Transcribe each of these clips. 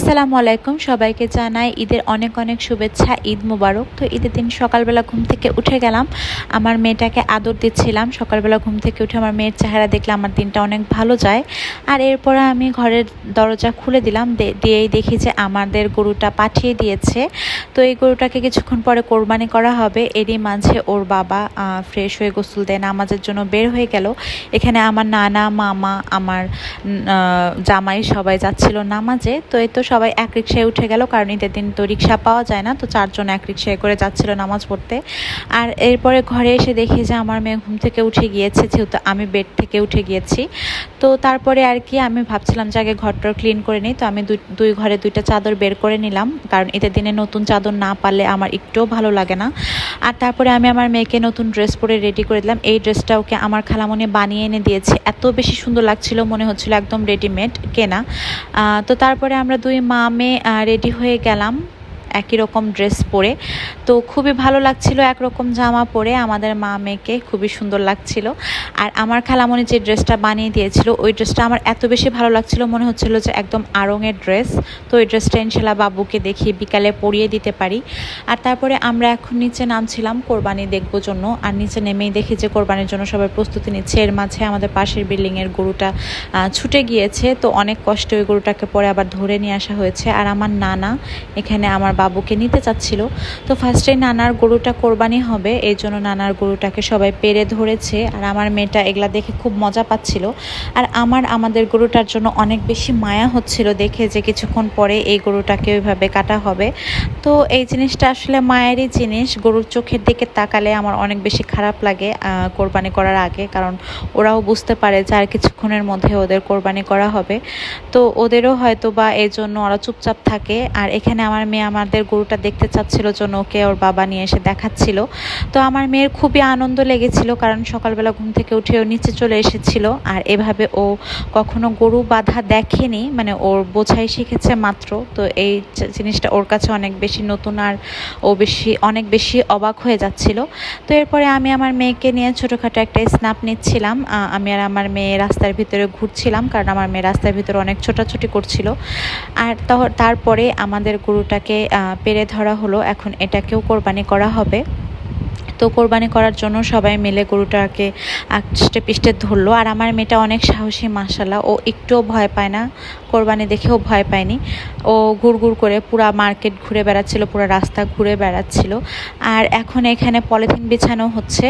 আসসালামু আলাইকুম, সবাইকে জানাই ঈদের অনেক অনেক শুভেচ্ছা। ঈদ মোবারক। তো ঈদের দিন সকালবেলা ঘুম থেকে উঠে গেলাম, আমার মেয়েটাকে আদর দিচ্ছিলাম। সকালবেলা ঘুম থেকে উঠে আমার মেয়ের চেহারা দেখলে আমার দিনটা অনেক ভালো যায়। আর এরপরে আমি ঘরের দরজা খুলে দিলাম, দিয়েই দেখি যে আমাদের গরুটা পাঠিয়ে দিয়েছে। তো এই গরুটাকে কিছুক্ষণ পরে কোরবানি করা হবে। এরই মাঝে ওর বাবা ফ্রেশ হয়ে গোসল দেয়, নামাজের জন্য বের হয়ে গেল। এখানে আমার নানা, মামা, আমার জামাই সবাই যাচ্ছিল নামাজে। তো এই তো সবাই এক রিক্সায় উঠে গেল, কারণ ঈদের দিন তো রিক্সা পাওয়া যায় না। তো চারজন এক রিক্সায় করে যাচ্ছিল নামাজ পড়তে। আর এরপরে ঘরে এসে দেখি যে আমার মেয়ে ঘুম থেকে উঠে গিয়েছে, যেহেতু আমি বেড থেকে উঠে গিয়েছি। তো তারপরে আর কি আমি ভাবছিলাম যে আগে ঘরটা ক্লিন করে নিই। তো আমি দুই ঘরে দুইটা চাদর বের করে নিলাম, কারণ ঈদের দিনে নতুন চাদর না পারলে আমার একটুও ভালো লাগে না। আর তারপরে আমি আমার মেয়েকে নতুন ড্রেস পরে রেডি করে দিলাম। এই ড্রেসটা ওকে আমার খালামণি বানিয়ে এনে দিয়েছে, এত বেশি সুন্দর লাগছিল, মনে হচ্ছিল একদম রেডিমেড কেনা। তো তারপরে আমরা দুই মা মেয়ে রেডি হয়ে গেলাম একই রকম ড্রেস পরে। তো খুবই ভালো লাগছিল, একরকম জামা পরে আমাদের মা মেয়েকে খুবই সুন্দর লাগছিল। আর আমার খালামণি যে ড্রেসটা বানিয়ে দিয়েছিল, ওই ড্রেসটা আমার এত বেশি ভালো লাগছিল, মনে হচ্ছিল যে একদম আড়ঙের ড্রেস। তো ওই ড্রেসটা ইনশাল্লাহ বাবুকে দেখিয়ে বিকালে পরিয়ে দিতে পারি। আর তারপরে আমরা এখন নিচে নামছিলাম কোরবানি দেখবো জন্য। আর নিচে নেমেই দেখি যে কোরবানির জন্য সবাই প্রস্তুতি নিচ্ছে। এর মাঝে আমাদের পাশের বিল্ডিংয়ের গরুটা ছুটে গিয়েছে। তো অনেক কষ্টে ওই গরুটাকে পরে আবার ধরে নিয়ে আসা হয়েছে। আর আমার নানা এখানে আমার বাবুকে নিতে চাচ্ছিল। তো ফার্স্টে নানার গরুটা কোরবানি হবে, এই জন্য নানার গরুটাকে সবাই পেরে ধরেছে। আর আমার মেয়েটা এগুলা দেখে খুব মজা পাচ্ছিল। আর আমাদের গরুটার জন্য অনেক বেশি মায়া হচ্ছিল দেখে, যে কিছুক্ষণ পরে এই গরুটাকে ওইভাবে কাটা হবে। তো এই জিনিসটা আসলে মায়েরই জিনিস। গরুর চোখের দিকে তাকালে আমার অনেক বেশি খারাপ লাগে কোরবানি করার আগে, কারণ ওরাও বুঝতে পারে যে আর কিছুক্ষণের মধ্যে ওদের কোরবানি করা হবে। তো ওদেরও হয়তো বা এই জন্য ওরা চুপচাপ থাকে। আর এখানে আমার মেয়ে আমাদের গরুটা দেখতে চাচ্ছিল জন্য ওকে ওর বাবা নিয়ে এসে দেখাচ্ছিল। তো আমার মেয়ের খুবই আনন্দ লেগেছিল, কারণ সকালবেলা ঘুম থেকে উঠে ও নিচে চলে এসেছিল। আর এভাবে ও কখনো গরু বাঁধা দেখেনি, মানে ওর বোঝাই শিখেছে মাত্র। তো এই জিনিসটা ওর কাছে অনেক বেশি নতুন, আর ও অনেক বেশি অবাক হয়ে যাচ্ছিল। তো এরপরে আমি আমার মেয়েকে নিয়ে ছোটোখাটো একটা স্ন্যাপ নিচ্ছিলাম। আমি আর আমার মেয়ে রাস্তার ভিতরে ঘুরছিলাম, কারণ আমার মেয়ে রাস্তার ভিতরে অনেক ছোটাছুটি করছিল। আর তারপরে আমাদের গরুটাকে পেরে ধরা হলো, এখন এটাকেও কোরবানি করা হবে। তো কোরবানি করার জন্য সবাই মিলে গরুটাকে আষ্টে পিষ্টে ধরলো। আর আমার মেয়েটা অনেক সাহসী, মাশাআল্লাহ, ও একটুও ভয় পায় না, কোরবানি দেখেও ভয় পায়নি। ও ঘুরঘুর করে পুরা মার্কেট ঘুরে বেড়াচ্ছিল, পুরো রাস্তা ঘুরে বেড়াচ্ছিল। আর এখন এখানে পলিথিন বিছানো হচ্ছে,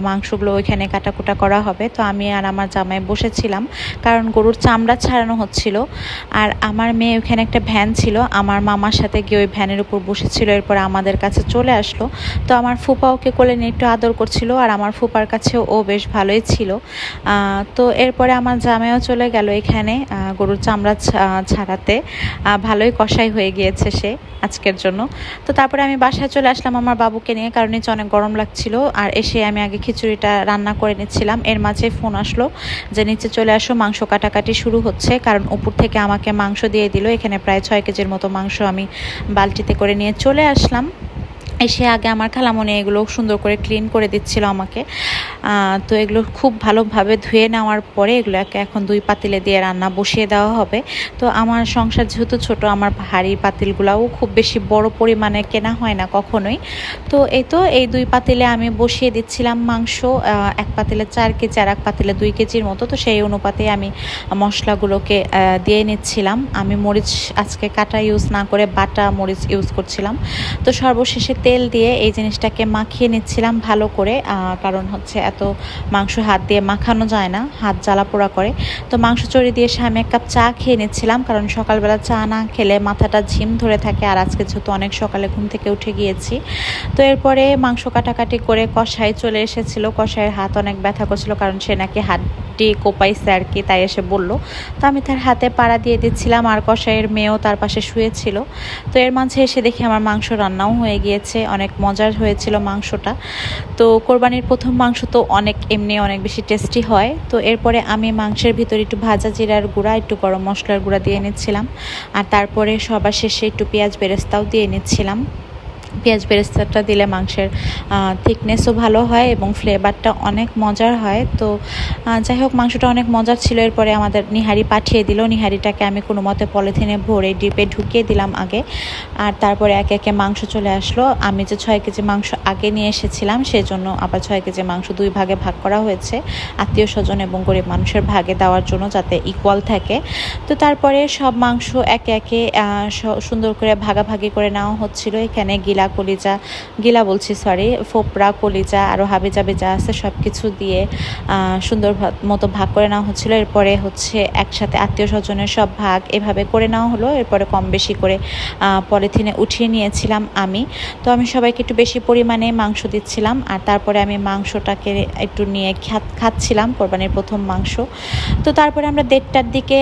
মাংসগুলো ওইখানে কাটাকুটা করা হবে। তো আমি আর আমার জামাই বসেছিলাম, কারণ গরুর চামড়া ছাড়ানো হচ্ছিল। আর আমার মেয়ে ওইখানে একটা ভ্যান ছিল, আমার মামার সাথে গিয়ে ওই ভ্যানের উপর বসেছিল। এরপর আমাদের কাছে চলে আসলো। তো আমার ফুপা ওকে কোলে নিয়ে একটু আদর করছিল, আর আমার ফুপার কাছেও ও বেশ ভালোই ছিল। তো এরপরে আমার জামাইও চলে গেল এখানে গরুর চামড়া ছাড়াতে। ভালোই কষাই হয়ে গিয়েছে সে আজকের জন্য। তো তারপরে আমি বাসায় চলে আসলাম আমার বাবুকে নিয়ে, কারণ নিচে অনেক গরম লাগছিল। আর এসে আমি আগে খিচুড়িটা রান্না করে নিচ্ছিলাম। এর মাঝে ফোন আসলো যে নিচে চলে আসো, মাংস কাটাকাটি শুরু হচ্ছে। কারণ উপর থেকে আমাকে মাংস দিয়ে দিল। এখানে প্রায় 6 কেজির মতো মাংস আমি বালতিতে করে নিয়ে চলে আসলাম। এসে আগে আমার খালামণি এগুলো সুন্দর করে ক্লিন করে দিচ্ছিল আমাকে। তো এগুলো খুব ভালোভাবে ধুয়ে নেওয়ার পরে এগুলোকে এখন 2 পাতিলে দিয়ে রান্না বসিয়ে দেওয়া হবে। তো আমার সংসার যেহেতু ছোট, আমার ভারী পাতিলগুলোও খুব বেশি বড় পরিমাণে কেনা হয় না কখনোই। তো এই 2 পাতিলে আমি বসিয়ে দিচ্ছিলাম মাংস। এক পাতিলে 4 কেজি আর এক পাতিলে 2 কেজির মতো। তো সেই অনুপাতে আমি মশলাগুলোকে দিয়ে নিচ্ছিলাম। আমি মরিচ আজকে কাটা ইউজ না করে বাটা মরিচ ইউজ করছিলাম। তো সর্বশেষে তেল দিয়ে এই জিনিসটাকে মাখিয়ে নিচ্ছিলাম ভালো করে, কারণ হচ্ছে এত মাংস হাত দিয়ে মাখানো যায় না, হাত জ্বালা পোড়া করে। তো মাংস চড়ি দিয়ে এসে আমি 1 কাপ চা খেয়ে নিচ্ছিলাম, কারণ সকালবেলা চা না খেলে মাথাটা ঝিম ধরে থাকে। আর আজকে যেহেতু অনেক সকালে ঘুম থেকে উঠে গিয়েছি। তো এরপরে মাংস কাটাকাটি করে কষাই চলে এসেছিল। কষাইয়ের হাত অনেক ব্যথা করছিল, কারণ সে নাকি হাতটি কোপাইছে আর কি, তাই এসে বলল। তো আমি তার হাতে পাড়া দিয়ে দিচ্ছিলাম, আর কষাইয়ের মেয়েও তার পাশে শুয়েছিল। তো এর মাঝে এসে দেখি আমার মাংস রান্নাও হয়ে গিয়েছে, অনেক মজার হয়েছিল মাংসটা। তো কোরবানির প্রথম মাংস তো এমনি অনেক বেশি টেস্টি হয়। তো এরপরে আমি মাংসের ভিতরে একটু ভাজা জিরার গুঁড়া, একটু গরম মশলার গুঁড়া দিয়ে নিচ্ছিলাম। আর তারপরে সবার শেষে একটু পেঁয়াজ বেরেস্তাও দিয়ে নিচ্ছিলাম। পেঁয়াজ বেরেস্তাটা দিলে মাংসের থিকনেসও ভালো হয় এবং ফ্লেভারটা অনেক মজার হয়। তো যাই হোক, মাংসটা অনেক মজার ছিল। এরপরে আমাদের নিহারি পাঠিয়ে দিল। নিহারিটাকে আমি কোনো মতে পলিথিনে ভরে ডিপে ঢুকিয়ে দিলাম আগে, আর তারপরে একে একে মাংস চলে আসলো। আমি যে 6 কেজি মাংস আগে নিয়ে এসেছিলাম, সেজন্য আবার 6 কেজি মাংস 2 ভাগে ভাগ করা হয়েছে, আত্মীয় স্বজন এবং গরিব মানুষের ভাগে দেওয়ার জন্য, যাতে ইকুয়াল থাকে। তো তারপরে সব মাংস একে একে সুন্দর করে ভাগাভাগি করে নেওয়া হচ্ছিল। এখানে ফোপড়া, কলিজা আরও হাবিজাবি যা আছে সব কিছু দিয়ে সুন্দর মতো ভাগ করে নেওয়া হচ্ছিল। এরপরে হচ্ছে একসাথে আত্মীয় স্বজনের সব ভাগ এভাবে করে নেওয়া হলো। এরপরে কম বেশি করে পলিথিনে উঠিয়ে নিয়েছিলাম আমি। তো আমি সবাইকে একটু বেশি পরিমাণে মাংস দিচ্ছিলাম, আর তারপরে আমি মাংসটাকে একটু নিয়ে খাচ্ছিলাম, কোরবানির প্রথম মাংস। তো তারপরে আমরা 1:30টার দিকে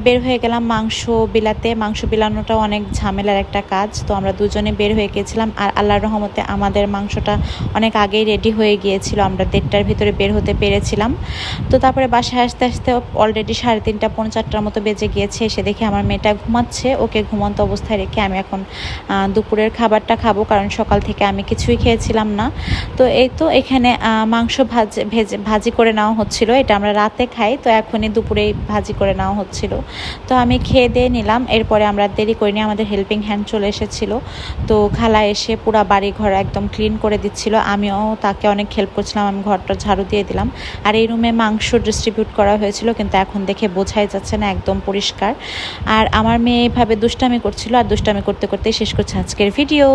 বের হয়ে গেলাম মাংস বিলাতে। মাংস বিলানোটাও অনেক ঝামেলার একটা কাজ। তো আমরা দুজনে বের হয়ে গিয়েছিলাম, আর আল্লাহর রহমতে আমাদের মাংসটা অনেক আগেই রেডি হয়ে গিয়েছিল, আমরা 1:30টার ভিতরে বের হতে পেরেছিলাম। তো তারপরে বাসায় আসতে আসতে অলরেডি 3:30 পৌনে 4টার মতো বেজে গিয়েছে। এসে দেখে আমার মেয়েটা ঘুমাচ্ছে। ওকে ঘুমন্ত অবস্থায় রেখে আমি এখন দুপুরের খাবারটা খাবো, কারণ সকাল থেকে আমি কিছুই খেয়েছিলাম না। তো এই তো এখানে মাংস ভাজি করে নেওয়া হচ্ছিল। এটা আমরা রাতে খাই, তো এখনই দুপুরেই ভাজি করে নেওয়া হচ্ছিল। তো আমি খেয়ে দিয়ে নিলাম। এরপরে আমরা দেরি করিনি, আমাদের হেল্পিং হ্যান্ড চলে এসেছিল। তো খালা এসে পুরা বাড়ি ঘর একদম ক্লিন করে দিচ্ছিল। আমিও তাকে অনেক হেল্প করছিলাম, আমি ঘরটা ঝাড়ু দিয়ে দিলাম। আর এই রুমে মাংস ডিস্ট্রিবিউট করা হয়েছিল, কিন্তু এখন দেখে বোঝাই যাচ্ছে না, একদম পরিষ্কার। আর আমার মেয়ে এভাবে দুষ্টামি করছিল, আর দুষ্টামি করতে করতেই শেষ করছে আজকের ভিডিও।